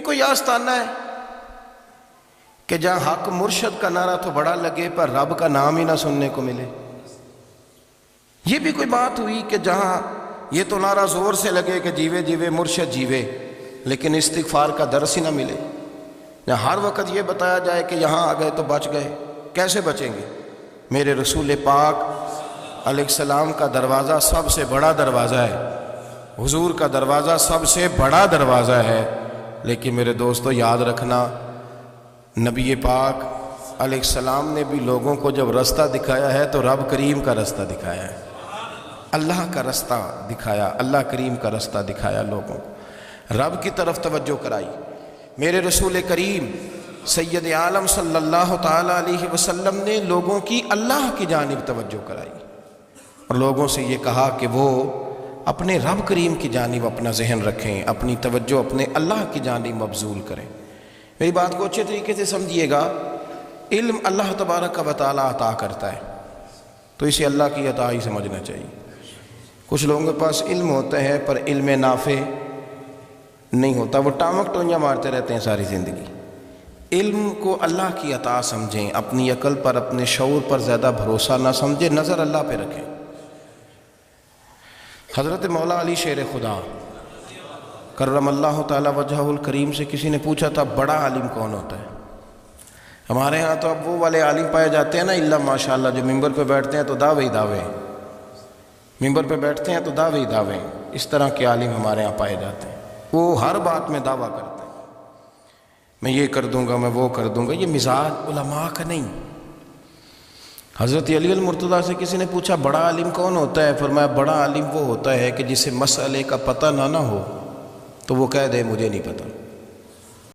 کوئی آستانہ ہے کہ جہاں حق مرشد کا نعرہ تو بڑا لگے پر رب کا نام ہی نہ سننے کو ملے؟ یہ بھی کوئی بات ہوئی کہ جہاں یہ تو نعرہ زور سے لگے کہ جیوے جیوے مرشد جیوے، لیکن استغفار کا درس ہی نہ ملے؟ جہاں ہر وقت یہ بتایا جائے کہ یہاں آ گئے تو بچ گئے، کیسے بچیں گے؟ میرے رسول پاک علیہ السلام کا دروازہ سب سے بڑا دروازہ ہے، حضور کا دروازہ سب سے بڑا دروازہ ہے، لیکن میرے دوستو یاد رکھنا، نبی پاک علیہ السلام نے بھی لوگوں کو جب رستہ دکھایا ہے تو رب کریم کا رستہ دکھایا ہے، اللہ کا رستہ دکھایا، اللہ کریم کا رستہ دکھایا، لوگوں کو رب کی طرف توجہ کرائی۔ میرے رسول کریم سید عالم صلی اللہ تعالیٰ علیہ وسلم نے لوگوں کی اللہ کی جانب توجہ کرائی اور لوگوں سے یہ کہا کہ وہ اپنے رب کریم کی جانب اپنا ذہن رکھیں، اپنی توجہ اپنے اللہ کی جانب مبذول کریں۔ میری بات کو اچھے طریقے سے سمجھیے گا، علم اللہ تبارک و تعالیٰ عطا کرتا ہے تو اسے اللہ کی عطا ہی سمجھنا چاہیے۔ کچھ لوگوں کے پاس علم ہوتا ہے پر علم نافع نہیں ہوتا، وہ ٹامک ٹونیاں مارتے رہتے ہیں ساری زندگی۔ علم کو اللہ کی عطا سمجھیں، اپنی عقل پر اپنے شعور پر زیادہ بھروسہ نہ سمجھیں، نظر اللہ پہ رکھیں۔ حضرت مولا علی شیر خدا کرم اللہ تعالی وجہہ الکریم سے کسی نے پوچھا تھا بڑا عالم کون ہوتا ہے؟ ہمارے ہاں تو اب وہ والے عالم پائے جاتے ہیں نا اللہ ماشاءاللہ، جو ممبر پہ بیٹھتے ہیں تو دعوے ہی دعوے، ممبر پہ بیٹھتے ہیں تو دعوے ہی دعوے، اس طرح کے عالم ہمارے ہاں پائے جاتے ہیں۔ وہ ہر بات میں دعویٰ کرتے ہیں، میں یہ کر دوں گا، میں وہ کر دوں گا۔ یہ مزاج علماء کا نہیں۔ حضرت علی المرتضیٰ سے کسی نے پوچھا بڑا عالم کون ہوتا ہے؟ فرمایا بڑا عالم وہ ہوتا ہے کہ جسے مسئلے کا پتہ نہ ہو تو وہ کہہ دے مجھے نہیں پتہ۔